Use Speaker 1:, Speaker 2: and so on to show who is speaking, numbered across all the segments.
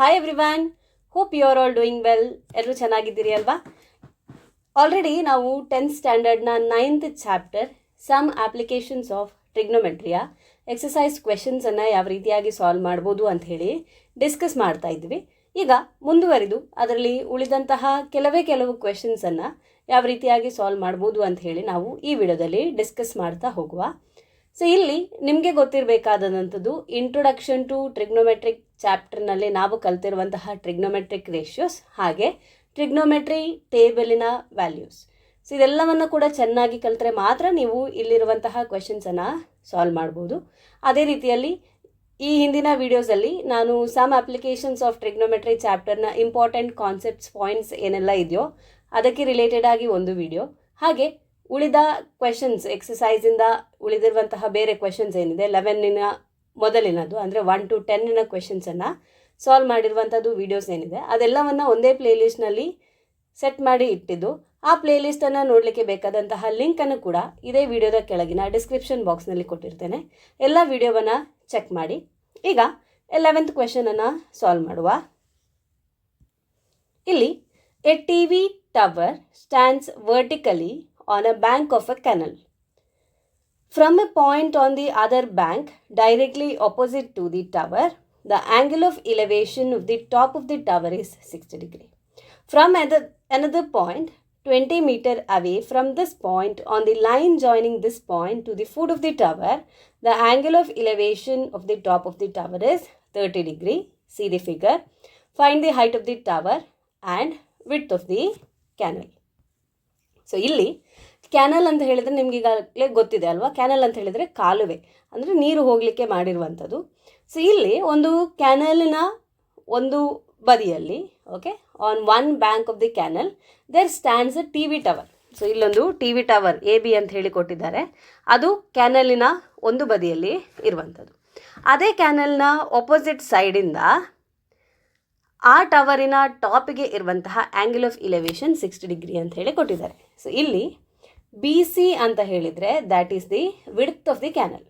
Speaker 1: Hi everyone, hope you are all doing well. ಎಲ್ಲರೂ ಚೆನ್ನಾಗಿದ್ದೀರಿ ಅಲ್ವಾ? ಆಲ್ರೆಡಿ ನಾವು 10th ಸ್ಟ್ಯಾಂಡರ್ಡ್ನ 9th chapter some applications of ಟ್ರಿಗ್ನೋಮೆಟ್ರಿಯ ಎಕ್ಸಸೈಸ್ ಕ್ವೆಶನ್ಸನ್ನು ಯಾವ ರೀತಿಯಾಗಿ ಸಾಲ್ವ್ ಮಾಡ್ಬೋದು ಅಂತ ಹೇಳಿ ಡಿಸ್ಕಸ್ ಮಾಡ್ತಾ ಇದ್ವಿ. ಈಗ ಮುಂದುವರಿದು ಅದರಲ್ಲಿ ಉಳಿದಂತಹ ಕೆಲವು ಕ್ವೆಶನ್ಸನ್ನು ಯಾವ ರೀತಿಯಾಗಿ ಸಾಲ್ವ್ ಮಾಡ್ಬೋದು ಅಂತ ಹೇಳಿ ನಾವು ಈ ವಿಡಿಯೋದಲ್ಲಿ ಡಿಸ್ಕಸ್ ಮಾಡ್ತಾ ಹೋಗುವ. ಸೊ ಇಲ್ಲಿ ನಿಮಗೆ ಗೊತ್ತಿರಬೇಕಾದಂಥದ್ದು ಇಂಟ್ರೊಡಕ್ಷನ್ ಟು ಟ್ರಿಗ್ನೋಮೆಟ್ರಿಕ್ ಚಾಪ್ಟರ್ನಲ್ಲಿ ನಾವು ಕಲ್ತಿರುವಂತಹ ಟ್ರಿಗ್ನೋಮೆಟ್ರಿಕ್ ರೇಷಿಯೋಸ್ ಹಾಗೆ ಟ್ರಿಗ್ನೋಮೆಟ್ರಿ ಟೇಬಲಿನ ವ್ಯಾಲ್ಯೂಸ್. ಸೊ ಇದೆಲ್ಲವನ್ನು ಕೂಡ ಚೆನ್ನಾಗಿ ಕಲಿತ್ರೆ ಮಾತ್ರ ನೀವು ಇಲ್ಲಿರುವಂತಹ ಕ್ವೆಶನ್ಸನ್ನು ಸಾಲ್ವ್ ಮಾಡ್ಬೋದು. ಅದೇ ರೀತಿಯಲ್ಲಿ ಈ ಹಿಂದಿನ ವಿಡಿಯೋಸಲ್ಲಿ ನಾನು ಸಮ್ ಅಪ್ಲಿಕೇಶನ್ಸ್ ಆಫ್ ಟ್ರಿಗ್ನೋಮೆಟ್ರಿ ಚಾಪ್ಟರ್ನ ಇಂಪಾರ್ಟೆಂಟ್ ಕಾನ್ಸೆಪ್ಟ್ಸ್ ಪಾಯಿಂಟ್ಸ್ ಏನೆಲ್ಲ ಇದೆಯೋ ಅದಕ್ಕೆ ರಿಲೇಟೆಡ್ ಆಗಿ ಒಂದು ವಿಡಿಯೋ, ಹಾಗೆ ಉಳಿದ ಕ್ವೆಶನ್ಸ್ ಎಕ್ಸಸೈಸಿಂದ ಉಳಿದಿರುವಂತಹ ಬೇರೆ ಕ್ವೆಶನ್ಸ್ ಏನಿದೆ 11ನ ಮೊದಲಿನದು ಅಂದರೆ 1 to 10ನ ಕ್ವೆಶನ್ಸನ್ನು ಸಾಲ್ವ್ ಮಾಡಿರುವಂಥದ್ದು ವೀಡಿಯೋಸ್ ಏನಿದೆ ಅದೆಲ್ಲವನ್ನು ಒಂದೇ ಪ್ಲೇಲಿಸ್ಟ್ನಲ್ಲಿ ಸೆಟ್ ಮಾಡಿ ಇಟ್ಟಿದ್ದು. ಆ ಪ್ಲೇಲಿಸ್ಟನ್ನು ನೋಡಲಿಕ್ಕೆ ಬೇಕಾದಂತಹ ಲಿಂಕನ್ನು ಕೂಡ ಇದೇ ವಿಡಿಯೋದ ಕೆಳಗಿನ ಡಿಸ್ಕ್ರಿಪ್ಷನ್ ಬಾಕ್ಸ್ನಲ್ಲಿ ಕೊಟ್ಟಿರ್ತೇನೆ. ಎಲ್ಲ ವಿಡಿಯೋವನ್ನು ಚೆಕ್ ಮಾಡಿ. ಈಗ 11th ಕ್ವೆಶನನ್ನು ಸಾಲ್ವ್ ಮಾಡುವ. ಇಲ್ಲಿ A TV tower stands vertically on a bank of a canal. From a point on the other bank directly opposite to the tower, the angle of elevation of the top of the tower is 60 degree. From another point 20 meter away from this point on the line joining this point to the foot of the tower, the angle of elevation of the top of the tower is 30 degree. See the figure. Find the height of the tower and width of the canal. So ಇಲ್ಲಿ canal ಅಂತ ಹೇಳಿದರೆ ನಿಮ್ಗೆ ಈಗಾಗಲೇ ಗೊತ್ತಿದೆ ಅಲ್ವಾ? Canal ಅಂತ ಹೇಳಿದರೆ ಕಾಲುವೆ, ಅಂದರೆ ನೀರು ಹೋಗಲಿಕ್ಕೆ ಮಾಡಿರುವಂಥದ್ದು. ಸೊ ಇಲ್ಲಿ ಒಂದು ಕ್ಯಾನಲಿನ ಒಂದು ಬದಿಯಲ್ಲಿ on one bank of the canal there stands a T V tower. So ಇಲ್ಲೊಂದು ಟಿ ವಿ ಟವರ್ AB ಅಂತ ಹೇಳಿ ಕೊಟ್ಟಿದ್ದಾರೆ. ಅದು ಕ್ಯಾನಲಿನ ಒಂದು ಬದಿಯಲ್ಲಿ ಇರುವಂಥದ್ದು. ಅದೇ ಕ್ಯಾನಲ್ನ ಆಪೋಸಿಟ್ ಸೈಡಿಂದ ಆ ಟವರಿನ ಟಾಪಿಗೆ ಇರುವಂತಹ ಆ್ಯಂಗಲ್ ಆಫ್ ಇಲೆವೇಷನ್ 60 ಡಿಗ್ರಿ ಅಂತ ಹೇಳಿ ಕೊಟ್ಟಿದ್ದಾರೆ. ಸೊ ಇಲ್ಲಿ BC ಅಂತ ಹೇಳಿದರೆ that is the width of the canal.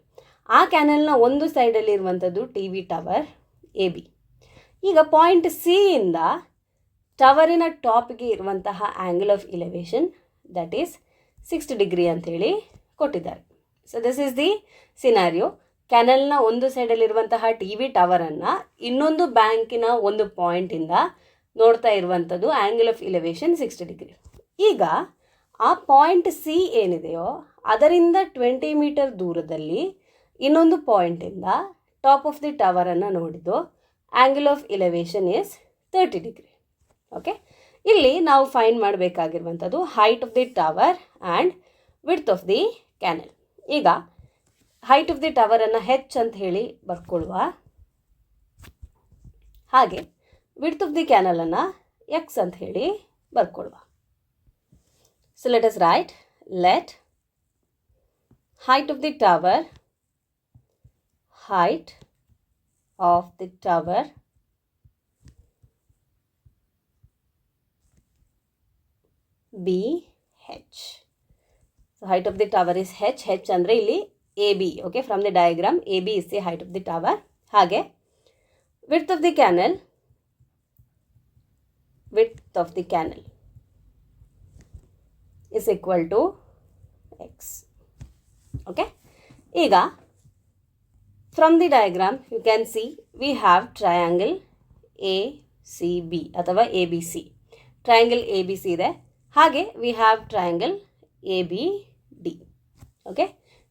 Speaker 1: ಆ ಕ್ಯಾನಲ್ನ ಒಂದು ಸೈಡಲ್ಲಿ ಇರುವಂಥದ್ದು ಟಿ ವಿ ಟವರ್ AB. ಈಗ ಪಾಯಿಂಟ್ C ಇಂದ ಟವರಿನ ಟಾಪಿಗೆ ಇರುವಂತಹ angle of elevation that is 60 degree ಅಂಥೇಳಿ ಕೊಟ್ಟಿದ್ದಾರೆ. So this is the scenario. ಕ್ಯಾನಲ್ನ ಒಂದು ಸೈಡಲ್ಲಿರುವಂತಹ ಟಿ ವಿ ಟವರನ್ನು ಇನ್ನೊಂದು ಬ್ಯಾಂಕಿನ ಒಂದು ಪಾಯಿಂಟಿಂದ ನೋಡ್ತಾ ಇರುವಂಥದ್ದು ಆ್ಯಂಗಲ್ ಆಫ್ ಇಲೆವೇಷನ್ 60 ಡಿಗ್ರಿ. ಈಗ ಆ ಪಾಯಿಂಟ್ C ಏನಿದೆಯೋ ಅದರಿಂದ 20 ಮೀಟರ್ ದೂರದಲ್ಲಿ ಇನ್ನೊಂದು ಪಾಯಿಂಟಿಂದ ಟಾಪ್ ಆಫ್ ದಿ ಟವರನ್ನು ನೋಡಿದ್ದು angle of elevation is 30 degree. Okay, ಇಲ್ಲಿ ನಾವು ಫೈಂಡ್ ಮಾಡಬೇಕಾಗಿರುವಂಥದ್ದು height of the tower and width of the canal. ಈಗ ಹೈಟ್ ಆಫ್ ದಿ ಟವರನ್ನು H ಅಂತ ಹೇಳಿ ಬರ್ಕೊಳ್ಳುವ, ಹಾಗೆ ವಿಡ್ತ್ ಆಫ್ ದಿ ಕ್ಯಾನಲನ್ನು X ಅಂತ ಹೇಳಿ ಬರ್ಕೊಳ್ಳುವ. So let us write let height of the tower be H. So height of the tower is H ಅಂದರೆ ಇಲ್ಲಿ AB. Okay, from the diagram AB is the height of the tower. ಹಾಗೆ width of the canal is equal to X. Okay, ಈಗ from the diagram you can see we have triangle ACB ಅಥವಾ ABC. Triangle ABC ಇದೆ, ಹಾಗೆ we have triangle ABD. Okay,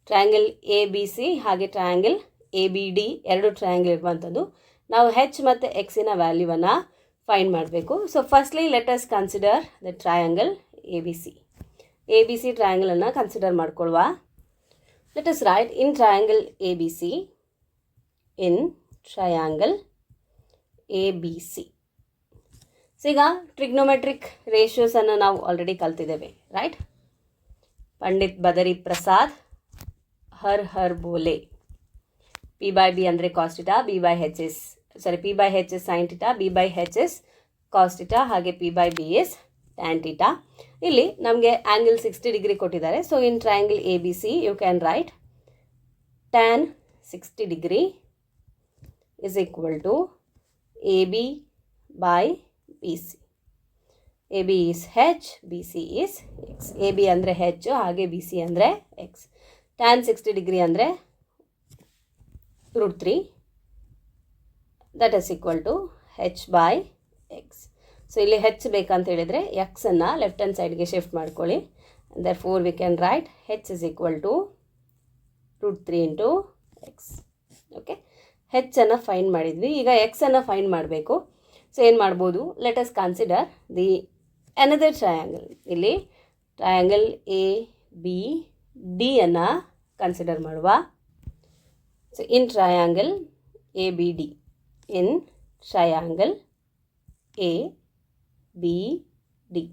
Speaker 1: triangle ABC ಹಾಗೆ triangle ABD ಎರಡು triangle ಇರುವಂಥದ್ದು. ನಾವು H ಮತ್ತು Xನ ವ್ಯಾಲ್ಯೂವನ್ನು ಫೈಂಡ್ ಮಾಡಬೇಕು. So firstly let us consider the triangle ABC ಟ್ರಯಾಂಗಲನ್ನು ಕನ್ಸಿಡರ್ ಮಾಡ್ಕೊಳ್ಳುವ. Let us write in triangle ABC. So ಈಗ ಟ್ರಿಗ್ನೋಮೆಟ್ರಿಕ್ ರೇಷಿಯೋಸನ್ನು ನಾವು ಆಲ್ರೆಡಿ ಕಲ್ತಿದ್ದೇವೆ, ರೈಟ್? ಪಂಡಿತ್ ಬದರಿ ಪ್ರಸಾದ್ ಹರ್ ಬೋಲೆ. P/B ಅಂದರೆ cos theta, P/H is sin theta, B/H is cos theta, ಹಾಗೆ P/B is tan ಥೀಟಾ. ಇಲ್ಲಿ ನಮಗೆ ಆ್ಯಂಗಲ್ 60 ಡಿಗ್ರಿ ಕೊಟ್ಟಿದ್ದಾರೆ. So in triangle ABC you can write tan 60 degree is equal to AB by BC. AB is H, BC is X. AB ಅಂದರೆ H ಹಾಗೆ BC ಅಂದರೆ X. tan 60 degree ಅಂದರೆ √3, that is equal to H by X. So ಇಲ್ಲಿ H ಬೇಕಂತ ಹೇಳಿದರೆ Xನ್ನು left hand ಸೈಡ್ಗೆ shift ಮಾಡ್ಕೊಳ್ಳಿ. therefore we can write H is equal to √3 into X. Okay, H ಅನ್ನು ಫೈಂಡ್ ಮಾಡಿದ್ವಿ. ಈಗ X ಅನ್ನು ಫೈಂಡ್ ಮಾಡಬೇಕು. ಸೊ ಏನು ಮಾಡ್ಬೋದು, let us consider the another triangle. ಇಲ್ಲಿ ಟ್ರಯಾಂಗಲ್ ಎ ಬಿ ಡಿ ಅನ್ನು ಕನ್ಸಿಡರ್ ಮಾಡುವ. So in triangle A B D, in triangle A B D,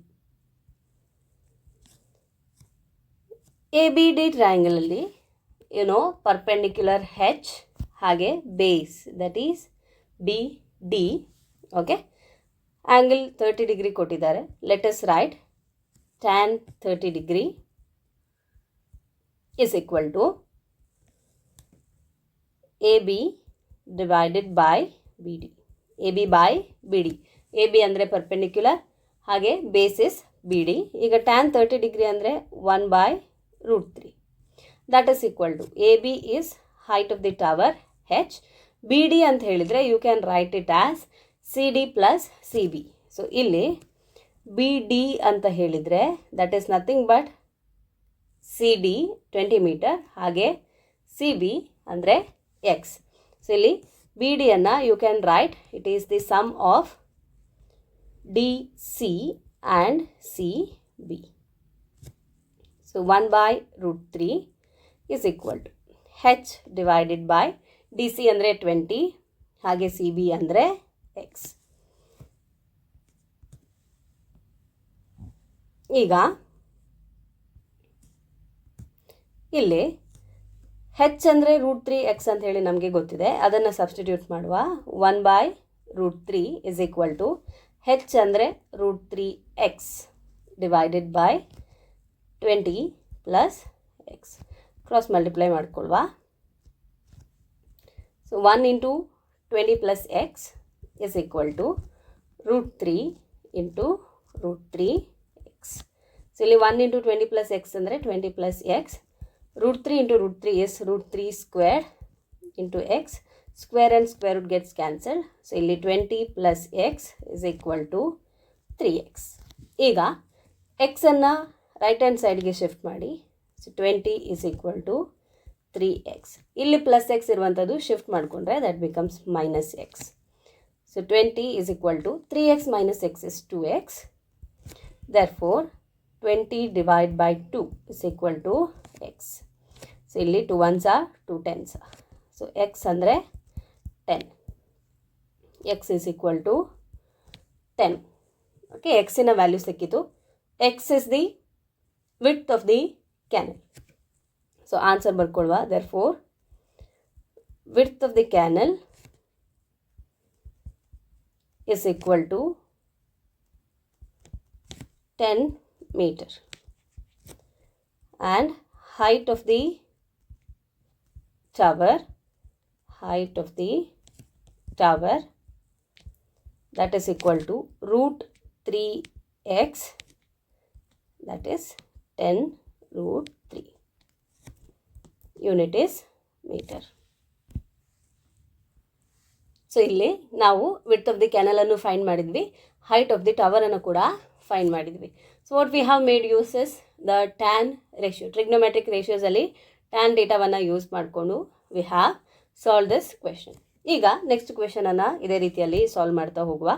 Speaker 1: A B D ಟ್ರಯಾಂಗಲಲ್ಲಿ ಪರ್ಪೆಂಡಿಕ್ಯುಲರ್ ಹೆಚ್ ಹಾಗೆ base that is B D. Okay, angle 30 degree ಕೊಟ್ಟಿದ್ದಾರೆ. Let us write tan 30 degree is equal to AB divided by BD. AB by BD. AB ಅಂದರೆ perpendicular ಹಾಗೆ basis BD. ಈಗ tan 30 degree ಅಂದರೆ 1 by √3. That is equal to AB is height of the tower H. BD ಅಂತ ಹೇಳಿದರೆ you can write it as CD plus CB. So ಇಲ್ಲಿ BD ಅಂತ ಹೇಳಿದರೆ that is nothing but CD 20 meter ಹಾಗೆ CB ಅಂದರೆ X. So ಇಲ್ಲಿ BD ಅನ್ನು you can write it is the sum of DC and CB. So 1 by √3 is equal to H divided by DC ಅಂದರೆ 20 ಹಾಗೆ CB ಅಂದರೆ X. ಈಗ ಇಲ್ಲಿ ಹೆಚ್ ಅಂದರೆ √3x ಅಂತ ಹೇಳಿ ನಮಗೆ ಗೊತ್ತಿದೆ. ಅದನ್ನು ಸಬ್ಸ್ಟಿಟ್ಯೂಟ್ ಮಾಡುವ. 1 by √3 is equal to H ಅಂದರೆ √3x divided by 20 plus X. Cross multiply ಮಾಡ್ಕೊಳ್ವ. ಸೊ 1 into 20 plus x is equal to √3 into √3x. So ಇಲ್ಲಿ 1 into 20 plus x ಅಂದರೆ 20 plus x. √3 into √3 is √3 square into x. Square and square root gets cancelled. So ಇಲ್ಲಿ 20 plus x is equal to 3x. ಈಗ ಎಕ್ಸನ್ನು right hand ಸೈಡ್ಗೆ shift ಮಾಡಿ. So 20 is equal to 3x. ಇಲ್ಲಿ plus X ಇರುವಂಥದ್ದು shift ಮಾಡಿಕೊಂಡ್ರೆ that becomes minus X. So 20 is equal to 3x minus x is 2x. Therefore 20 divided by 2 is equal to x. So ಇಲ್ಲಿ 2 ones are 2 tens. So x ಅಂದರೆ 10. x is equal to 10. Okay, ಎಕ್ಸಿನ value ಸಿಕ್ಕಿತು. x is the width of the canal. So answer ಬರ್ಕೊಳ್ವಾ. therefore width of the canal is equal to 10 meter and height of the tower that is equal to √3x, that is 10 √3. Unit is metre. So ಇಲ್ಲಿ ನಾವು width of the ಕ್ಯಾನಲನ್ನು find ಮಾಡಿದ್ವಿ, height of the ಟವರನ್ನು ಕೂಡ find ಮಾಡಿದ್ವಿ. So what we have made use is the tan ratio. Trigonometric ರೇಷಿಯೋಸಲ್ಲಿ tan ಡೇಟಾವನ್ನು use ಮಾಡಿಕೊಂಡು we have solve this question. ಈಗ ನೆಕ್ಸ್ಟ್ ಕ್ವೆಶನನ್ನು ಇದೇ ರೀತಿಯಲ್ಲಿ ಸಾಲ್ವ್ ಮಾಡ್ತಾ ಹೋಗುವ.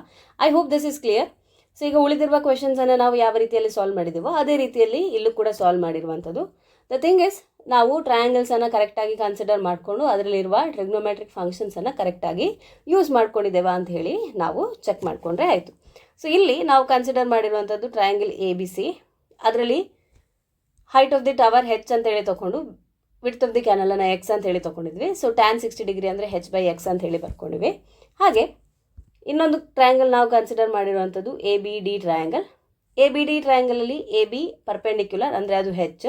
Speaker 1: I hope this is clear. So ಈಗ ಉಳಿದಿರುವ ಕ್ವೆಶನ್ಸನ್ನು ನಾವು ಯಾವ ರೀತಿಯಲ್ಲಿ ಸಾಲ್ವ್ ಮಾಡಿದ್ದೀವೋ ಅದೇ ರೀತಿಯಲ್ಲಿ ಇಲ್ಲೂ ಕೂಡ ಸಾಲ್ವ್ ಮಾಡಿರುವಂಥದ್ದು. ದ ಥಿಂಗ್ ಇಸ್, ನಾವು ಟ್ರಯಾಂಗಲ್ಸನ್ನು ಕರೆಕ್ಟಾಗಿ ಕನ್ಸಿಡರ್ ಮಾಡಿಕೊಂಡು ಅದರಲ್ಲಿರುವ ಟ್ರಿಗ್ನೋಮೆಟ್ರಿಕ್ ಫಂಕ್ಷನ್ಸನ್ನು ಕರೆಕ್ಟಾಗಿ ಯೂಸ್ ಮಾಡ್ಕೊಂಡಿದ್ದೇವಾ ಅಂತ ಹೇಳಿ ನಾವು ಚೆಕ್ ಮಾಡಿಕೊಂಡ್ರೆ ಆಯಿತು. ಸೊ ಇಲ್ಲಿ ನಾವು ಕನ್ಸಿಡರ್ ಮಾಡಿರುವಂಥದ್ದು ಟ್ರಯಾಂಗಲ್ ಎ ಬಿ ಸಿ. ಅದರಲ್ಲಿ ಹೈಟ್ ಆಫ್ ದಿ ಟವರ್ ಹೆಚ್ ಅಂತ ಹೇಳಿ ತೊಗೊಂಡು ವಿಡ್ತ್ ಆಫ್ ದಿ ಕ್ಯಾನಲನ್ನು ಎಕ್ಸ್ ಅಂತ ಹೇಳಿ ತೊಗೊಂಡಿದ್ವಿ. ಸೊ tan 60 ಡಿಗ್ರಿ ಅಂದರೆ ಹೆಚ್ ಬೈ ಎಕ್ಸ್ ಅಂತ ಹೇಳಿ ಬರ್ಕೊಂಡಿವಿ. ಹಾಗೆ ಇನ್ನೊಂದು ಟ್ರಯಾಂಗಲ್ ನಾವು ಕನ್ಸಿಡರ್ ಮಾಡಿರುವಂಥದ್ದು A B D triangle. A B D ಟ್ರಯಾಂಗಲಲ್ಲಿ ಎ ಬಿ ಪರ್ಪೆಂಡಿಕ್ಯುಲರ್ ಅಂದರೆ ಅದು ಹೆಚ್,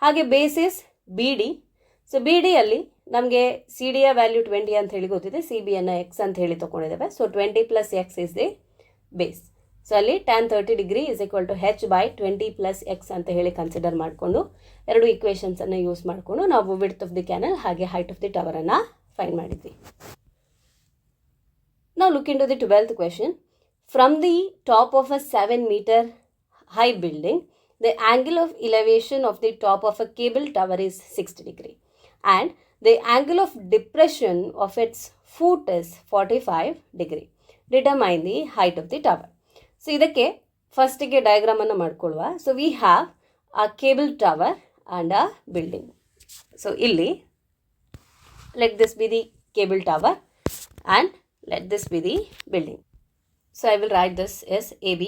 Speaker 1: ಹಾಗೆ base is B D. So B ಡಿಯಲ್ಲಿ ನಮಗೆ ಸಿ ಡಿಯ ವ್ಯಾಲ್ಯೂ 20 ಅಂತ ಹೇಳಿ ಗೊತ್ತಿದೆ, ಸಿ ಬಿಯನ್ನು ಎಕ್ಸ್ ಅಂತ ಹೇಳಿ ತೊಗೊಂಡಿದ್ದೇವೆ. So 20 plus X is the base. So ಅಲ್ಲಿ tan 30 degree is equal to h by 20 plus X ಅಂತ ಹೇಳಿ ಕನ್ಸಿಡರ್ ಮಾಡಿಕೊಂಡು ಎರಡು ಈಕ್ವೇಷನ್ಸನ್ನು ಯೂಸ್ ಮಾಡಿಕೊಂಡು ನಾವು ವಿಡ್ತ್ ಆಫ್ ದಿ ಕ್ಯಾನಲ್ ಹಾಗೆ ಹೈಟ್ ಆಫ್ ದಿ ಟವರನ್ನು ಫೈಂಡ್ ಮಾಡಿದ್ವಿ. Now look into the 12th question. From the top of a 7 meter high building, the angle of elevation of the top of a cable tower is 60 degree and the angle of depression of its foot is 45 degree. Determine the height of the tower. So ಇದಕ್ಕೆ ಫಸ್ಟಿಗೆ ಡಯಾಗ್ರಾಮನ್ನು ಮಾಡ್ಕೊಳ್ಳುವ. So we have a cable tower and a building. So ಇಲ್ಲಿ let this be the cable tower and let this be the building. So I will write this as AB.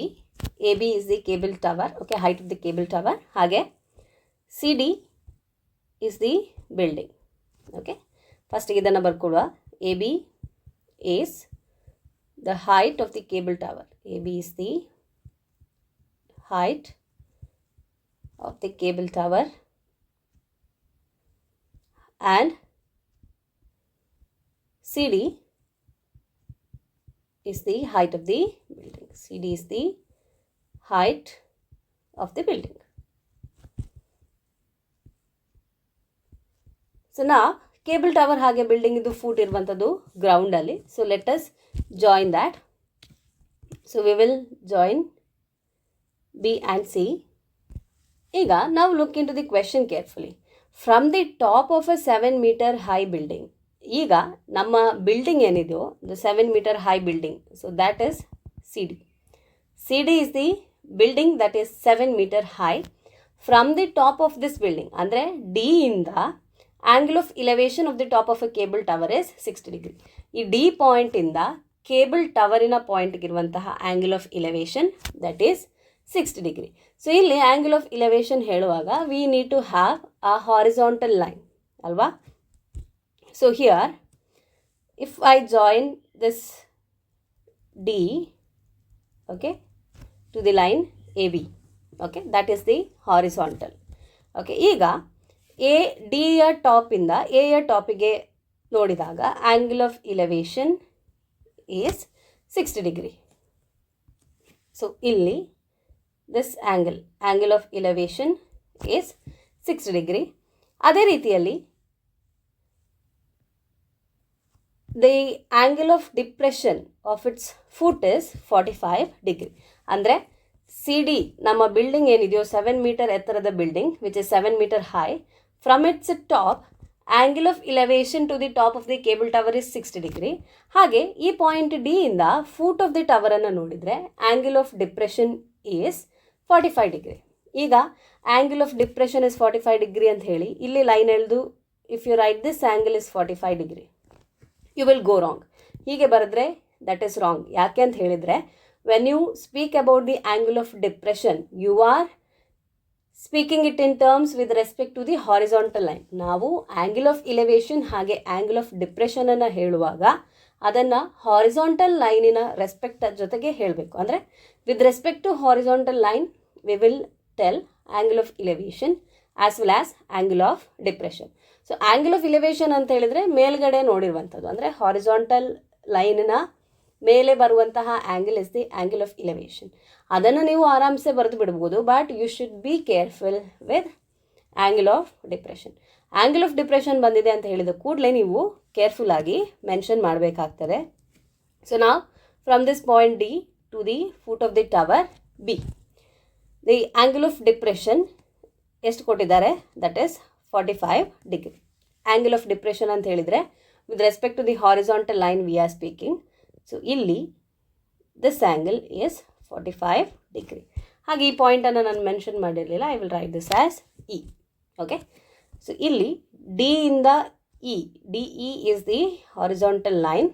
Speaker 1: AB is the cable tower, okay, height of the cable tower. Hage CD is the building, okay. First idanna barkolva. AB is the height of the cable tower. AB is the height of the cable tower and CD is the height of the building. CD is the height of the building. So now cable tower ಹಾಗೆ building ಇದು foot ಇರುವಂಥದ್ದು ಗ್ರೌಂಡಲ್ಲಿ. So let us join that. So we will join B and C. ಈಗ ನಾವು look into the question carefully. From the top of a 7 meter high building, ಈಗ ನಮ್ಮ building ಏನಿದೆಯೋ the 7 meter high building, so that is C D. C D is the building that is 7 meter high. From the top of this building ಅಂದರೆ D ಇಂದ angle of elevation of the top of a cable tower is 60 degree. ಈ D ಪಾಯಿಂಟಿಂದ cable ಟವರಿನ ಪಾಯಿಂಟ್ಗಿರುವಂತಹ angle of elevation that is 60 degree. So ಇಲ್ಲಿ angle of elevation ಹೇಳುವಾಗ we need to have a horizontal line ಅಲ್ವಾ. So here, if I join this D, okay, to the line AB, okay, that is the horizontal. Okay, ಈಗ A D ಯ ಟಾಪಿಂದ A ಯ ಟಾಪಿಗೆ ನೋಡಿದಾಗ angle of elevation is 60 degree. So ಇಲ್ಲಿ this angle of elevation is 60 degree. ಅದೇ ರೀತಿಯಲ್ಲಿ the angle of depression of its foot is 45 degree. ಅಂದರೆ C D ನಮ್ಮ ಬಿಲ್ಡಿಂಗ್ ಏನಿದೆಯೋ 7 meter ಎತ್ತರದ building which is 7 meter high. From its top angle of elevation to the top of the cable tower is 60 degree. ಹಾಗೆ ಈ point D ಇಂದ foot of the ಟವರನ್ನು ನೋಡಿದರೆ angle of depression is 45 degree. ಈಗ angle of depression is 45 degree ಅಂತ ಹೇಳಿ ಇಲ್ಲಿ line ಎಳೆದು if you write this angle is 45 degree, you will go wrong. ಹೀಗೆ ಬರೆದ್ರೆ ದಟ್ ಈಸ್ ರಾಂಗ್. ಯಾಕೆ ಅಂತ ಹೇಳಿದರೆ when you speak about the angle of depression you are speaking it in terms with respect to the horizontal line. ನಾವು angle of elevation ಹಾಗೆ angle of ಡಿಪ್ರೆಷನನ್ನು ಹೇಳುವಾಗ ಅದನ್ನು horizontal ಲೈನಿನ respect ಜೊತೆಗೆ ಹೇಳಬೇಕು. ಅಂದರೆ with respect to horizontal line we will tell angle of elevation as well as angle of depression. So angle of elevation ಅಂತ ಹೇಳಿದರೆ ಮೇಲ್ಗಡೆ ನೋಡಿರುವಂಥದ್ದು, ಅಂದರೆ ಹಾರಿಸಾಂಟಲ್ ಲೈನಿನ ಮೇಲೆ ಬರುವಂತಹ angle is the angle of elevation. ಅದನ್ನು ನೀವು ಆರಾಮ್ಸೆ ಬರೆದು ಬಿಡ್ಬೋದು, but you should be careful with angle of depression. Angle of depression ಬಂದಿದೆ ಅಂತ ಹೇಳಿದ ಕೂಡಲೇ ನೀವು ಕೇರ್ಫುಲ್ಲಾಗಿ ಮೆನ್ಷನ್ ಮಾಡಬೇಕಾಗ್ತದೆ. ಸೊ ನಾವು from this point D to the foot of the tower B, the angle of depression ಎಷ್ಟು ಕೊಟ್ಟಿದ್ದಾರೆ that is 45 degree. Angle of depression ಅಂತ ಹೇಳಿದರೆ with respect to the horizontal line we are speaking. So ಇಲ್ಲಿ this angle is 45 degree. ಹಾಗೆ ಈ ಪಾಯಿಂಟನ್ನು ನಾನು mention ಮಾಡಿರಲಿಲ್ಲ, I will write this as E. Okay, so ಇಲ್ಲಿ ಡಿ ಇಂದ E, D E is the horizontal line.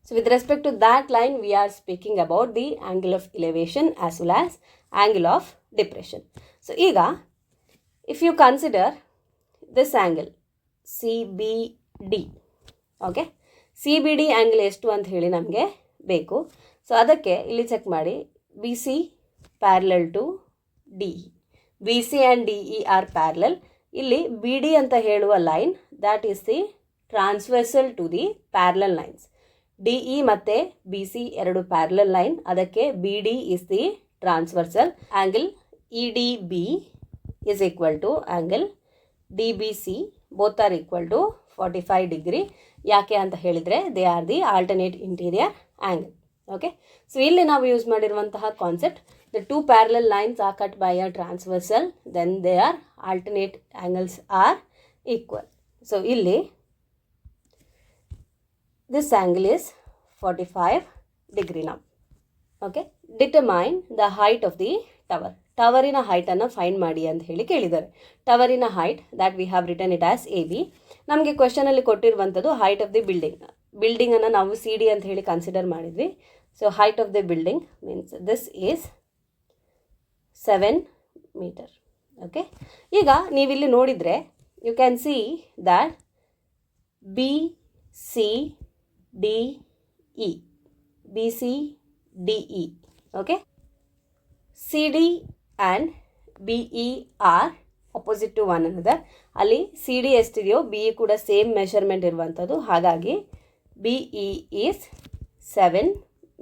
Speaker 1: So with respect to that line we are speaking about the angle of elevation as well as angle of depression. So ಈಗ if you consider this angle CBD, okay, CBD angle ಎಷ್ಟು ಅಂತ ಹೇಳಿ ನಮಗೆ ಬೇಕು. So ಅದಕ್ಕೆ ಇಲ್ಲಿ check ಮಾಡಿ, B C parallel to D E, B C and D E are parallel. ಇಲ್ಲಿ ಬಿ ಡಿ ಅಂತ ಹೇಳುವ line that is the transversal to the parallel lines. D E ಮತ್ತು ಬಿ ಸಿ ಎರಡು ಪ್ಯಾರಲಲ್ ಲೈನ್, ಅದಕ್ಕೆ B D is the transversal angle. E D B is equal to angle DBC, both are equal to 45 degree. ಯಾಕೆ ಅಂತ ಹೇಳಿದರೆ they are the alternate interior angle. Okay, so ಇಲ್ಲಿ ನಾವು use ಮಾಡಿರುವಂತಹ concept, the two parallel lines are cut by a transversal, then they are alternate angles are equal. So ಇಲ್ಲಿ this angle is 45 degree now. Okay, determine the height of the tower. ಟವರಿನ ಹೈಟನ್ನು find ಮಾಡಿ ಅಂತ ಹೇಳಿ ಕೇಳಿದ್ದಾರೆ. ಟವರಿನ height that we have written it as A B. ನಮಗೆ ಕ್ವೆಶನಲ್ಲಿ ಕೊಟ್ಟಿರುವಂಥದ್ದು ಹೈಟ್ ಆಫ್ ದಿ ಬಿಲ್ಡಿಂಗನ್ನು ನಾವು ಸಿ ಡಿ ಅಂತ ಹೇಳಿ ಕನ್ಸಿಡರ್ ಮಾಡಿದ್ವಿ. So height of the building means this is 7 metre. Okay, ಈಗ ನೀವಿಲ್ಲಿ ನೋಡಿದರೆ you can see that B C D E, B C D E, okay, C D and B E are opposite to one another. ಅಲ್ಲಿ C D ಎಷ್ಟಿದೆಯೋ B E ಕೂಡ same measurement ಇರುವಂಥದ್ದು, ಹಾಗಾಗಿ B E is 7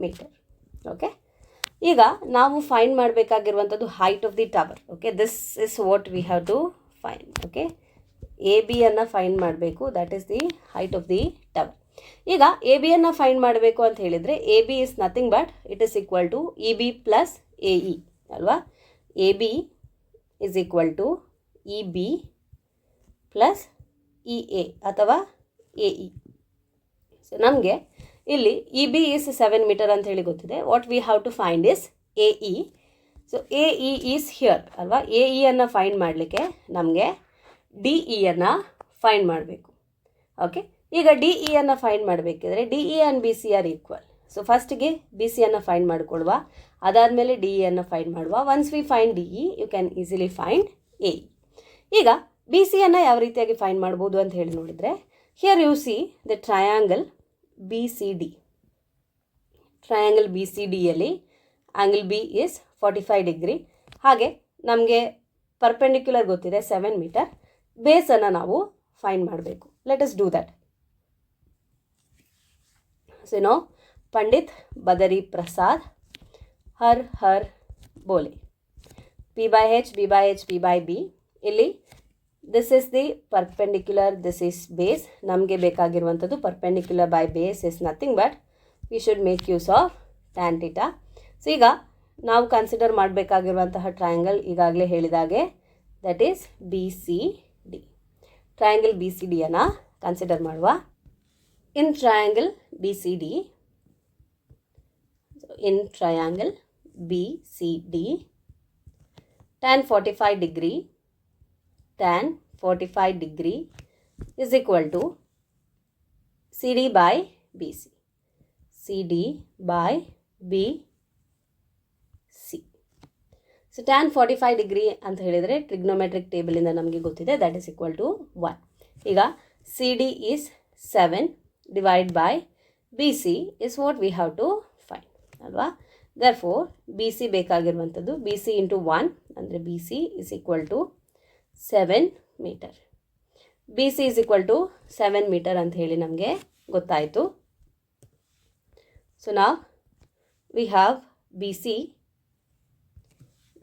Speaker 1: metre. Okay, ಈಗ ನಾವು find ಮಾಡಬೇಕಾಗಿರುವಂಥದ್ದು height of the tower. Okay, this is what we have to find. Okay, A ಬಿಯನ್ನು find ಮಾಡಬೇಕು, that is the height of the tower. ಈಗ A ಬಿಯನ್ನು find ಮಾಡಬೇಕು ಅಂತ ಹೇಳಿದರೆ A B is nothing but it is equal to E B plus A E ಅಲ್ವಾ. A B is equal to E B plus E A ಅಥವಾ A E. So ನಮಗೆ ಇಲ್ಲಿ E B is 7 metre ಅಂತ ಹೇಳಿ ಗೊತ್ತಿದೆ. What we have to find is A E. So A E is here ಅಲ್ವಾ. A ಇಯನ್ನು find ಮಾಡಲಿಕ್ಕೆ ನಮಗೆ ಡಿ ಇಯನ್ನು ಫೈಂಡ್ ಮಾಡಬೇಕು. ಓಕೆ, ಈಗ ಡಿ ಇಯನ್ನು ಫೈಂಡ್ ಮಾಡಬೇಕಿದ್ರೆ D E and B C are equal. So ಫಸ್ಟಿಗೆ ಬಿ ಸಿಯನ್ನು ಫೈಂಡ್ ಮಾಡಿಕೊಳ್ಳುವ, ಅದಾದಮೇಲೆ ಡಿ ಇಯನ್ನು ಫೈಂಡ್ ಮಾಡುವ. Once we find D E you can easily find A E. ಈಗ ಬಿ ಸಿಯನ್ನು ಯಾವ ರೀತಿಯಾಗಿ ಫೈಂಡ್ ಮಾಡ್ಬೋದು ಅಂತ ಹೇಳಿ ನೋಡಿದರೆ, here you see the triangle B C D. Triangle B C ಡಿಯಲ್ಲಿ ಆ್ಯಂಗಲ್ ಬಿ ಇಸ್ 45 ಡಿಗ್ರಿ. ಹಾಗೆ ನಮಗೆ ಪರ್ಪೆಂಡಿಕ್ಯುಲರ್ ಗೊತ್ತಿದೆ 7 ಮೀಟರ್. ಬೇಸನ್ನು ನಾವು ಫೈಂಡ್ ಮಾಡಬೇಕು. Let us do that. So no Pandit Badri Prasad हर हर बोले P by H, B by H, P by B. ಇಲ್ಲಿ this is the perpendicular, this is base. ನಮಗೆ ಬೇಕಾಗಿರುವಂಥದ್ದು perpendicular by base is nothing but we should make use of tan theta. So ಈಗ ನಾವು consider ಮಾಡಬೇಕಾಗಿರುವಂತಹ triangle ಈಗಾಗಲೇ ಹೇಳಿದಾಗೆ that is B C D. Triangle B C ಡಿಯನ್ನು consider ಮಾಡುವ. In triangle B C D, in triangle BCD, tan 45 degree is equal to CD by BC. CD by BC. So tan 45 degree ಅಂತ ಹೇಳಿದರೆ trigonometric ಟೇಬಲಿಂದ ನಮಗೆ ಗೊತ್ತಿದೆ, that is equal to 1. ಈಗ CD is 7 divided by BC is what we have to ಅಲ್ವಾ. Therefore B C ಬೇಕಾಗಿರುವಂಥದ್ದು B C into 1 ಅಂದರೆ B C is equal to 7 metre. B C is equal to 7 metre ಅಂತ ಹೇಳಿ ನಮಗೆ ಗೊತ್ತಾಯಿತು. So ನಾವು we have B C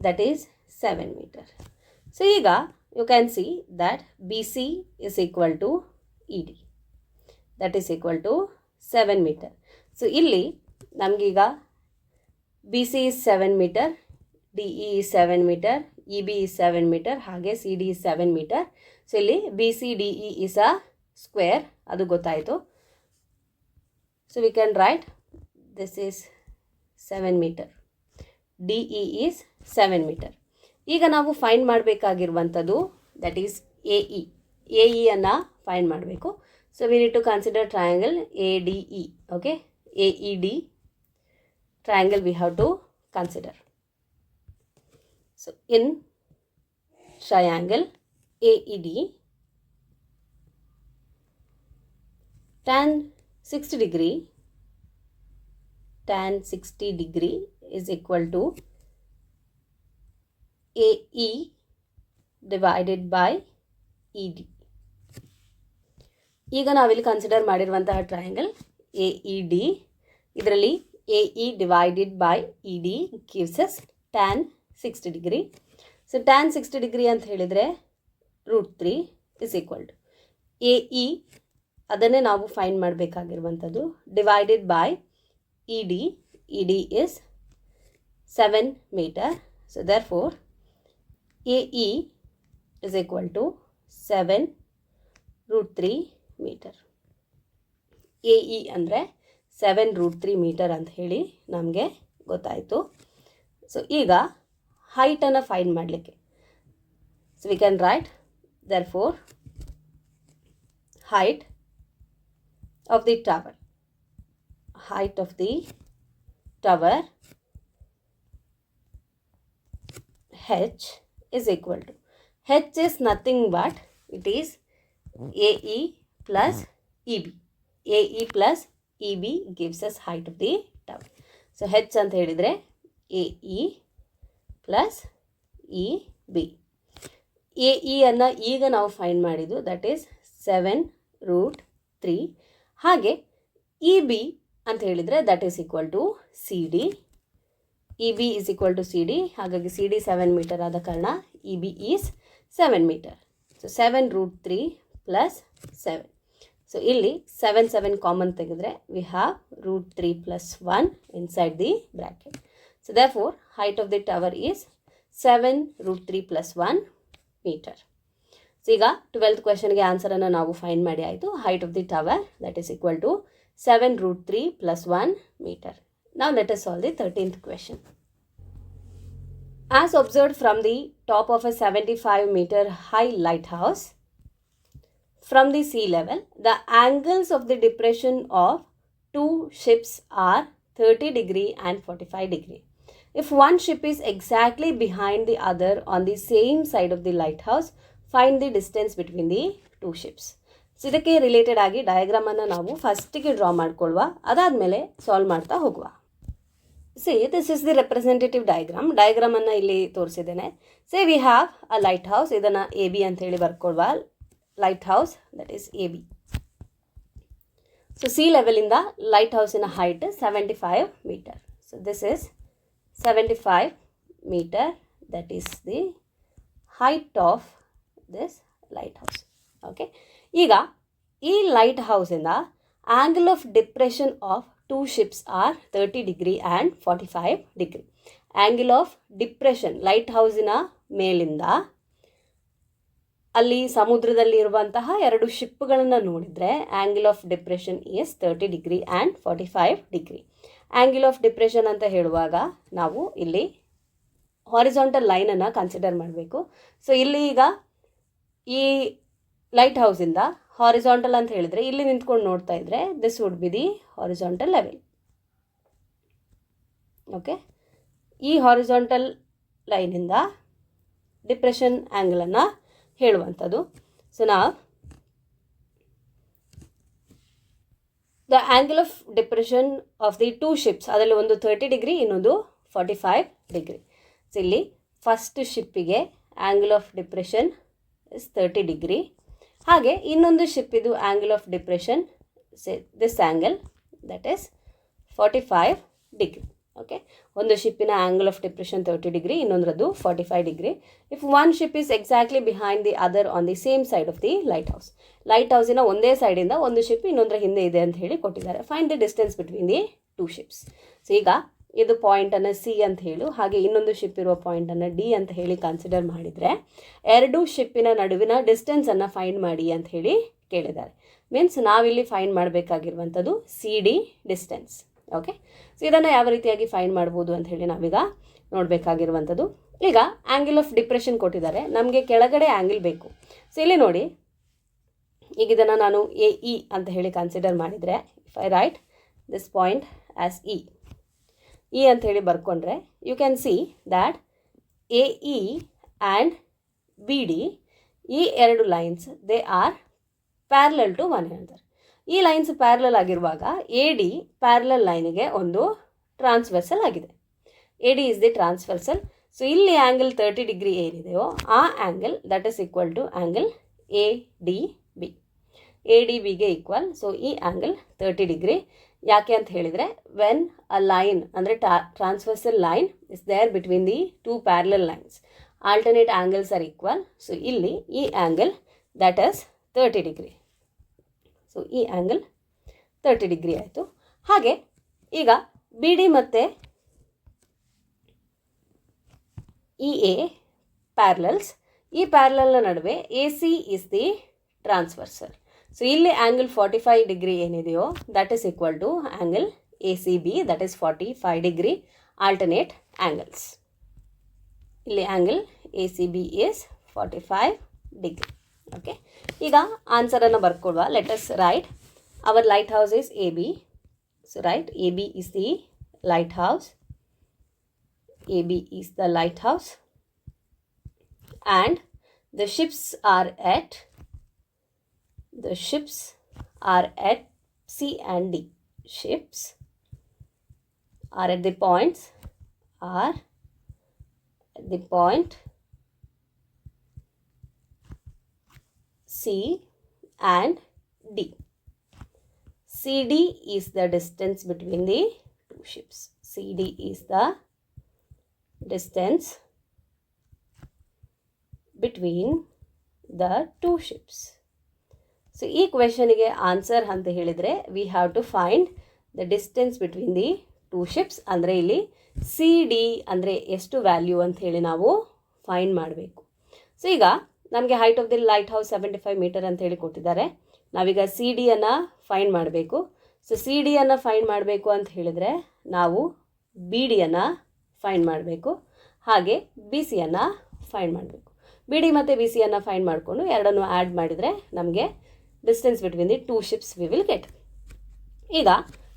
Speaker 1: that is 7 metre. So ಈಗ you can see that B C is equal to E D, that is equal to 7 metre. So ಇಲ್ಲಿ ನಮಗೀಗ B C is 7 metre, D E is 7 metre, E B is 7 metre, ಹಾಗೆ C D is 7 metre. So ಇಲ್ಲಿ B C D E is a square, ಅದು ಗೊತ್ತಾಯಿತು. So we can write this is 7 metre, D E is 7 metre. ಈಗ ನಾವು find ಮಾಡಬೇಕಾಗಿರುವಂಥದ್ದು that is A E. A ಇಯನ್ನು find ಮಾಡಬೇಕು. So we need to consider triangle A D E. Okay, A E D triangle we have to consider. So in triangle AED, tan 60 degree is equal to AE divided by ED. ಈಗ ನಾವಿಲ್ಲಿ consider ಮಾಡಿರುವಂತಹ triangle AED. ಇದರಲ್ಲಿ AE divided by ED gives us tan 60 degree. So tan 60 degree ಅಂತ ಹೇಳಿದರೆ √3 is equal to AE, ಅದನ್ನೇ ನಾವು find ಮಾಡಬೇಕಾಗಿರುವಂಥದ್ದು, divided by ED. ED is 7 meter. So therefore AE is equal to 7√3 meter. AE ಅಂದರೆ 7√3 meter ಅಂತ ಹೇಳಿ ನಮಗೆ ಗೊತ್ತಾಯಿತು. ಸೊ ಈಗ ಹೈಟನ್ನು ಫೈಂಡ್ ಮಾಡಲಿಕ್ಕೆ, so we can right therefore height of the tower, height of the tower H is equal to, H is nothing but it is AE plus EB. AE plus EB gives us height of the tower. So H ಅಂತ ಹೇಳಿದರೆ AE plus EB. AE ಅನ್ನು ಈಗ ನಾವು find ಮಾಡಿದ್ದು, that is 7√3. ಹಾಗೆ EB ಅಂತ ಹೇಳಿದರೆ that is equal to CD. EB is equal to CD. ಹಾಗಾಗಿ CD 7 meter ಆದ ಕಾರಣ EB is 7 meter. So 7√3 plus 7. So ಇಲ್ಲಿ 7 ಕಾಮನ್ ತೆಗೆದರೆ we have √3 plus 1 inside the bracket. So therefore height of the tower is 7√3 plus 1 meter. So ಈಗ 12th ಕ್ವೆಶನ್ಗೆ ಆನ್ಸರನ್ನು ನಾವು find ಮಾಡಿ ಆಯಿತು. Height of the tower that is equal to 7√3 plus 1 meter. Now let us solve the 13th question. As observed from the top of a 75 meter high lighthouse from the sea level, the angles of the depression of two ships are 30 degree and 45 degree. If one ship is exactly behind the other on the same side of the lighthouse, find the distance between the two ships. So ಇದಕ್ಕೆ related ಆಗಿ ಡಯಾಗ್ರಾಮನ್ನು ನಾವು ಫಸ್ಟಿಗೆ draw ಮಾಡ್ಕೊಳ್ಳುವ, ಅದಾದಮೇಲೆ solve ಮಾಡ್ತಾ ಹೋಗುವ. See this is the representative ಡಯಾಗ್ರಾಮನ್ನು ಇಲ್ಲಿ ತೋರಿಸಿದ್ದೇನೆ. Say we have a lighthouse, ಇದನ್ನು AB ಅಂತ ಹೇಳಿ ಬರ್ಕೊಳ್ಳುವ. Lighthouse that is AB. So sea ಲೆವೆಲಿಂದ ಲೈಟ್ ಹೌಸಿನ height 75 meter. So this is 75 meter, that is the height of this lighthouse. Okay, ಈಗ ಈ ಲೈಟ್ ಹೌಸಿಂದ angle of depression of two ships are 30 degree and 45 degree. Angle of depression ಲೈಟ್ ಹೌಸಿನ ಮೇಲಿಂದ ಅಲ್ಲಿ ಸಮುದ್ರದಲ್ಲಿ ಇರುವಂತಹ ಎರಡು ಶಿಪ್ಗಳನ್ನು ನೋಡಿದರೆ angle of depression is 30 degree and 45 degree. Angle of depression ಅಂತ ಹೇಳುವಾಗ ನಾವು ಇಲ್ಲಿ ಹಾರಿಜಾಂಟಲ್ ಲೈನನ್ನು ಕನ್ಸಿಡರ್ ಮಾಡಬೇಕು. ಸೊ ಇಲ್ಲಿ ಈಗ ಈ ಲೈಟ್ ಹೌಸಿಂದ ಹಾರಿಜಾಂಟಲ್ ಅಂತ ಹೇಳಿದರೆ ಇಲ್ಲಿ ನಿಂತ್ಕೊಂಡು ನೋಡ್ತಾ ಇದ್ದರೆ this would be the horizontal level. Okay, ಈ ಹಾರಿಜಾಂಟಲ್ ಲೈನಿಂದ ಡಿಪ್ರೆಷನ್ ಆ್ಯಂಗಲನ್ನು ಹೇಳುವಂಥದ್ದು. ಸೊ ನಾವು the angle of depression of the two ships, ಅದರಲ್ಲಿ ಒಂದು 30 degree, ಇನ್ನೊಂದು 45 degree. ಸೊ ಇಲ್ಲಿ ಫಸ್ಟ್ ಶಿಪ್ಪಿಗೆ angle of depression is 30 degree. ಹಾಗೆ ಇನ್ನೊಂದು ಶಿಪ್ಪಿದು angle of depression this angle that is 45 degree. Okay, ಒಂದು ಶಿಪ್ಪಿನ ಆ್ಯಂಗಲ್ ಆಫ್ ಡಿಪ್ರೆಷನ್ 30 degree, ಇನ್ನೊಂದರದ್ದು 45 degree. If one ship is exactly behind the other on the same side of the lighthouse, ಲೈಟ್ ಹೌಸಿನ ಒಂದೇ ಸೈಡಿಂದ ಒಂದು ಶಿಪ್ ಇನ್ನೊಂದರ ಹಿಂದೆ ಇದೆ ಅಂತ ಹೇಳಿ ಕೊಟ್ಟಿದ್ದಾರೆ. Find the distance between the two ships. So ಈಗ ಇದು ಪಾಯಿಂಟನ್ನು C ಅಂತ ಹೇಳು, ಹಾಗೆ ಇನ್ನೊಂದು ಶಿಪ್ ಇರುವ ಪಾಯಿಂಟನ್ನು D ಅಂತ ಹೇಳಿ ಕನ್ಸಿಡರ್ ಮಾಡಿದರೆ ಎರಡು ಶಿಪ್ಪಿನ ನಡುವಿನ ಡಿಸ್ಟೆನ್ಸನ್ನು ಫೈಂಡ್ ಮಾಡಿ ಅಂತ ಹೇಳಿ ಕೇಳಿದ್ದಾರೆ. ಮೀನ್ಸ್ ನಾವಿಲ್ಲಿ ಫೈಂಡ್ ಮಾಡಬೇಕಾಗಿರುವಂಥದ್ದು CD ಡಿಸ್ಟೆನ್ಸ್. ಓಕೆ, ಸೊ ಇದನ್ನು ಯಾವ ರೀತಿಯಾಗಿ ಫೈಂಡ್ ಮಾಡ್ಬೋದು ಅಂತ ಹೇಳಿ ನಾವೀಗ ನೋಡಬೇಕಾಗಿರುವಂಥದ್ದು. ಈಗ ಆ್ಯಂಗಲ್ ಆಫ್ ಡಿಪ್ರೆಷನ್ ಕೊಟ್ಟಿದ್ದಾರೆ, ನಮಗೆ ಕೆಳಗಡೆ ಆ್ಯಂಗಲ್ ಬೇಕು. ಸೊ ಇಲ್ಲಿ ನೋಡಿ, ಈಗ ಇದನ್ನು ನಾನು AE ಅಂತ ಹೇಳಿ ಕನ್ಸಿಡರ್ ಮಾಡಿದರೆ, if I write this point as E ಅಂತ ಹೇಳಿ ಬರ್ಕೊಂಡ್ರೆ you can see that AE and BD, ಈ ಎರಡು lines they are parallel to one another. ಈ ಲೈನ್ಸ್ ಪ್ಯಾರಲಲ್ ಆಗಿರುವಾಗ AD ಪ್ಯಾರಲಲ್ ಲೈನಿಗೆ ಒಂದು ಟ್ರಾನ್ಸ್ವರ್ಸಲ್ ಆಗಿದೆ. AD is the transversal. So ಇಲ್ಲಿ ಆ್ಯಂಗಲ್ 30 degree ಏನಿದೆಯೋ ಆ angle that is equal to angle ADB. ADBಗೆ ಈಕ್ವಲ್. ಸೊ ಈ ಆ್ಯಂಗಲ್ 30 degree. ಯಾಕೆ ಅಂತ ಹೇಳಿದರೆ, ವೆನ್ ಅ ಲೈನ್ ಅಂದರೆ transversal line is there between the two parallel lines, alternate angles are equal. So ಇಲ್ಲಿ ಈ angle that is 30 degree. So ಈ angle 30 degree ಆಯಿತು. ಹಾಗೆ ಈಗ ಬಿ ಡಿ ಮತ್ತು ಇ ಎ ಪ್ಯಾರಲಲ್ಸ್, ಈ ಪ್ಯಾರಲಲ್ನ ನಡುವೆ A C is the transversal. So ಇಲ್ಲಿ ಆ್ಯಂಗಲ್ 45 ಡಿಗ್ರಿ ಏನಿದೆಯೋ that is equal to angle A C B, that is 45 degree alternate angles. ಇಲ್ಲಿ angle A C B is 45 degree. Okay, ಈಗ ಆನ್ಸರನ್ನು ಬರ್ಕೊಳ್ವಾ. Let us write our lighthouse is A B. So write A B is the lighthouse. A B is the lighthouse and the ships are at C and D. Ships are at the points C and D. CD is the distance between the two ships. CD is the distance between the two ships. So ಈ ಕ್ವೆಶನಿಗೆ answer ಅಂತ ಹೇಳಿದರೆ we have to find the distance between the two ships. ಅಂದರೆ ಇಲ್ಲಿ C D ಅಂದರೆ ಎಷ್ಟು value ಅಂತ ಹೇಳಿ ನಾವು ಫೈಂಡ್ ಮಾಡಬೇಕು. ಸೊ ಈಗ ನಮಗೆ height of the lighthouse 75 metre ಅಂತ ಹೇಳಿ ಕೊಟ್ಟಿದ್ದಾರೆ. ನಾವೀಗ ಸಿ ಡಿಯನ್ನು ಫೈಂಡ್ ಮಾಡಬೇಕು. ಸೊ ಸಿ ಡಿಯನ್ನು ಫೈಂಡ್ ಮಾಡಬೇಕು ಅಂತ ಹೇಳಿದರೆ ನಾವು ಬಿ ಡಿಯನ್ನು ಫೈಂಡ್ ಮಾಡಬೇಕು, ಹಾಗೆ ಬಿ ಸಿಯನ್ನು ಫೈಂಡ್ ಮಾಡಬೇಕು. ಬಿ ಡಿ ಮತ್ತು ಬಿ ಸಿಯನ್ನು ಫೈಂಡ್ ಮಾಡಿಕೊಂಡು ಎರಡನ್ನು ಆ್ಯಡ್ ಮಾಡಿದರೆ ನಮಗೆ distance between the two ships we will get. ಈಗ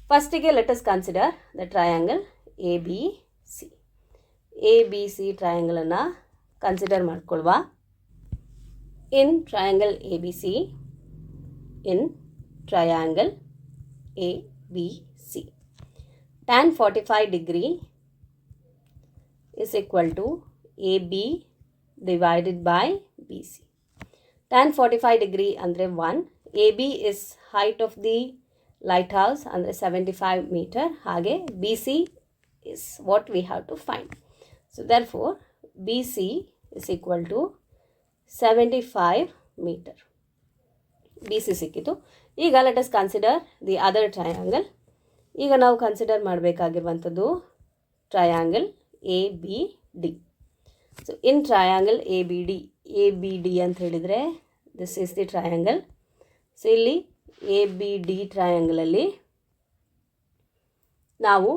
Speaker 1: ಫಸ್ಟಿಗೆ let us consider the triangle A B C. A B C ಟ್ರಯಾಂಗಲನ್ನು consider ಮಾಡ್ಕೊಳ್ವಾ. In triangle A B C, in triangle A B C, tan 45 degree is equal to AB divided by BC. Tan 45 degree ಅಂದರೆ 1. AB is height of the lighthouse ಅಂದರೆ 75 meter. ಹಾಗೆ BC is what we have to find. So therefore BC is equal to 75 meter. BC ಸಿಕ್ಕಿತು. ಈಗ let us consider the other triangle. ಈಗ ನಾವು consider ಮಾಡಬೇಕಾಗಿರುವಂಥದ್ದು triangle A B D. So in triangle A B D ಅಂತ ಹೇಳಿದರೆ this is the triangle. So ಇಲ್ಲಿ A B D ಟ್ರಯಾಂಗಲಲ್ಲಿ ನಾವು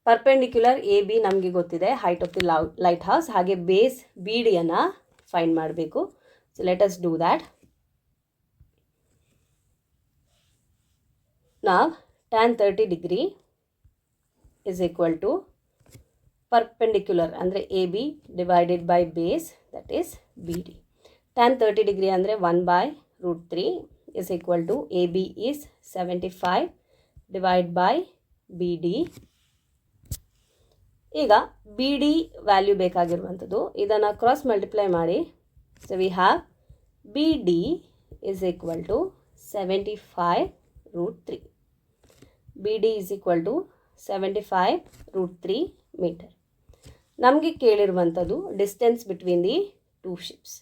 Speaker 1: ಪರ್ಪೆಂಡಿಕ್ಯುಲರ್ ಎ ಬಿ ನಮಗೆ ಗೊತ್ತಿದೆ, height of the lighthouse, ಹಾಗೆ ಬೇಸ್ ಬಿ ಡಿಯನ್ನು ಫೈಂಡ್ ಮಾಡಬೇಕು. So let us do that. ನಾವು tan 30 degree is equal to perpendicular ಅಂದರೆ A B divided by base that is B D. tan 30 degree ಅಂದರೆ 1/√3 is equal to A B is 75 divide by B D. ಈಗ B D value ಬೇಕಾಗಿರುವಂಥದ್ದು, ಇದನ್ನು cross multiply ಮಾಡಿ. So we have B D is equal to 75√3. BD is equal to 75√3 meter. ನಮಗೆ ಕೇಳಿರುವಂಥದ್ದು distance between the two ships.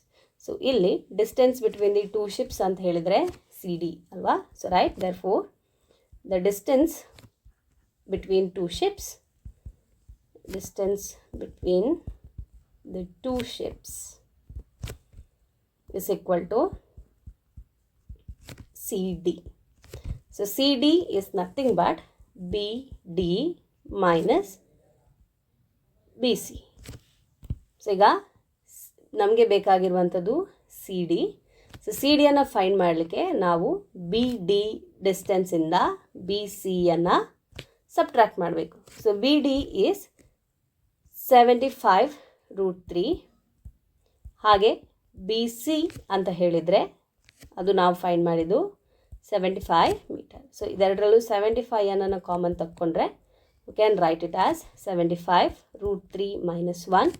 Speaker 1: So ಇಲ್ಲಿ distance between the two ships ಅಂತ ಹೇಳಿದರೆ C D ಅಲ್ವಾ. So write therefore the distance between two ships, distance between the two ships is equal to CD. So CD is nothing but BD minus BC. So ಈಗ ನಮಗೆ ಬೇಕಾಗಿರುವಂಥದ್ದು C D. So C ಡಿಯನ್ನು find ಮಾಡಲಿಕ್ಕೆ ನಾವು B D ಡಿಸ್ಟೆನ್ಸಿಂದ B ಸಿಯನ್ನು subtract ಮಾಡಬೇಕು. So B D is 75√3, ಹಾಗೆ ಬಿ ಸಿ ಅಂತ ಹೇಳಿದರೆ ಅದು ನಾವು ಫೈಂಡ್ ಮಾಡಿದ್ದು 75 ಮೀಟರ್. ಸೊ ಇದೆರಡರಲ್ಲೂ 75 ಕಾಮನ್ ತಕ್ಕೊಂಡ್ರೆ you can write it as 75√3 minus 1.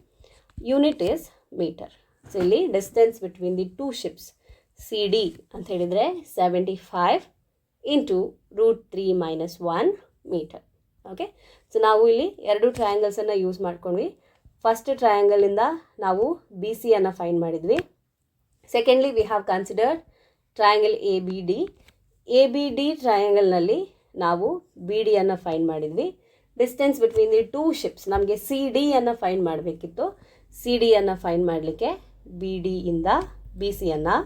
Speaker 1: Unit is metre. So ಇಲ್ಲಿ distance between the two ships C D ಅಂತ ಹೇಳಿದರೆ 75 ಇಂಟು √3 - 1 ಮೀಟರ್. ಓಕೆ, ಸೊ ನಾವು ಇಲ್ಲಿ ಎರಡು ಟ್ರಯಾಂಗಲ್ಸನ್ನು ಯೂಸ್ ಮಾಡ್ಕೊಂಡ್ವಿ. ಫಸ್ಟ್ ಟ್ರಯಾಂಗಲಿಂದ ನಾವು ಬಿ ಸಿಯನ್ನು ಫೈಂಡ್ ಮಾಡಿದ್ವಿ. Secondly we have considered triangle A B D ಟ್ರಯಾಂಗಲ್ನಲ್ಲಿ ನಾವು ಬಿ ಡಿಯನ್ನು ಫೈಂಡ್ ಮಾಡಿದ್ವಿ. Distance between the two ships ನಮಗೆ ಸಿ ಡಿಯನ್ನು ಫೈಂಡ್ ಮಾಡಬೇಕಿತ್ತು. ಸಿ ಡಿಯನ್ನು ಫೈಂಡ್ ಮಾಡಲಿಕ್ಕೆ ಬಿ ಡಿಯಿಂದ ಬಿ ಸಿಯನ್ನು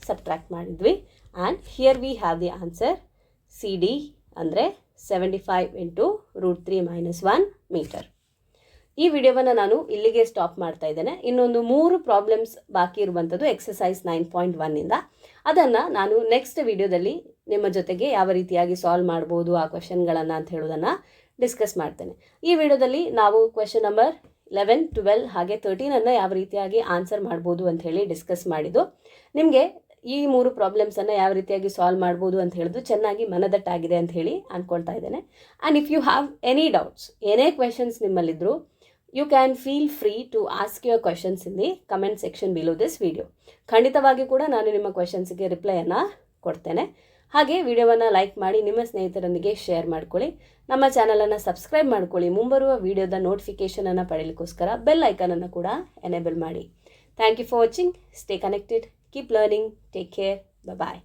Speaker 1: ಸಬ್ಟ್ರ್ಯಾಕ್ಟ್ ಮಾಡಿದ್ವಿ. And here we have the answer. C D ಅಂದರೆ 75 ಇಂಟು √3 - 1 ಮೀಟರ್. ಈ ವಿಡಿಯೋವನ್ನು ನಾನು ಇಲ್ಲಿಗೆ ಸ್ಟಾಪ್ ಮಾಡ್ತಾ ಇದ್ದೇನೆ. ಇನ್ನೊಂದು 3 ಪ್ರಾಬ್ಲಮ್ಸ್ ಬಾಕಿ ಇರುವಂಥದ್ದು ಎಕ್ಸಸೈಸ್ 9.1ಇಂದ. ಅದನ್ನು ನಾನು ನೆಕ್ಸ್ಟ್ ವಿಡಿಯೋದಲ್ಲಿ ನಿಮ್ಮ ಜೊತೆಗೆ ಯಾವ ರೀತಿಯಾಗಿ ಸಾಲ್ವ್ ಮಾಡ್ಬೋದು ಆ ಕ್ವೆಶನ್ಗಳನ್ನು ಅಂತ ಹೇಳೋದನ್ನು ಡಿಸ್ಕಸ್ ಮಾಡ್ತೇನೆ. ಈ ವಿಡಿಯೋದಲ್ಲಿ ನಾವು ಕ್ವೆಶನ್ ನಂಬರ್ 11, 12 ಹಾಗೆ 13 ಯಾವ ರೀತಿಯಾಗಿ ಆನ್ಸರ್ ಮಾಡ್ಬೋದು ಅಂತ ಹೇಳಿ ಡಿಸ್ಕಸ್ ಮಾಡಿದ್ದು. ನಿಮಗೆ ಈ 3 ಪ್ರಾಬ್ಲಮ್ಸನ್ನು ಯಾವ ರೀತಿಯಾಗಿ ಸಾಲ್ವ್ ಮಾಡ್ಬೋದು ಅಂತ ಹೇಳಿದ್ದು ಚೆನ್ನಾಗಿ ಮನದಟ್ಟಾಗಿದೆ ಅಂತ ಹೇಳಿ ಅಂದ್ಕೊಳ್ತಾ ಇದ್ದೇನೆ. And if you have any doubts, ಏನೇ ಕ್ವೆಶನ್ಸ್ ನಿಮ್ಮಲ್ಲಿದ್ದರೂ you can feel free to ask your questions in the comment section below this video. ಖಂಡಿತವಾಗಿ ಕೂಡ ನಾನು ನಿಮ್ಮ ಕ್ವೆಶನ್ಸ್ಗೆ ರಿಪ್ಲೈಯನ್ನು ಕೊಡ್ತೇನೆ. ಹಾಗೆ ವಿಡಿಯೋವನ್ನು ಲೈಕ್ ಮಾಡಿ ನಿಮ್ಮ ಸ್ನೇಹಿತರೊಂದಿಗೆ ಶೇರ್ ಮಾಡ್ಕೊಳ್ಳಿ. ನಮ್ಮ ಚಾನಲನ್ನು ಸಬ್ಸ್ಕ್ರೈಬ್ ಮಾಡ್ಕೊಳ್ಳಿ. ಮುಂಬರುವ ವಿಡಿಯೋದ ನೋಟಿಫಿಕೇಷನನ್ನು ಪಡೆಯಲಿಕ್ಕೋಸ್ಕರ ಬೆಲ್ ಐಕನನ್ನು ಕೂಡ ಎನೇಬಲ್ ಮಾಡಿ. Thank you for watching. Stay connected. Keep learning. Take care. Bye-bye.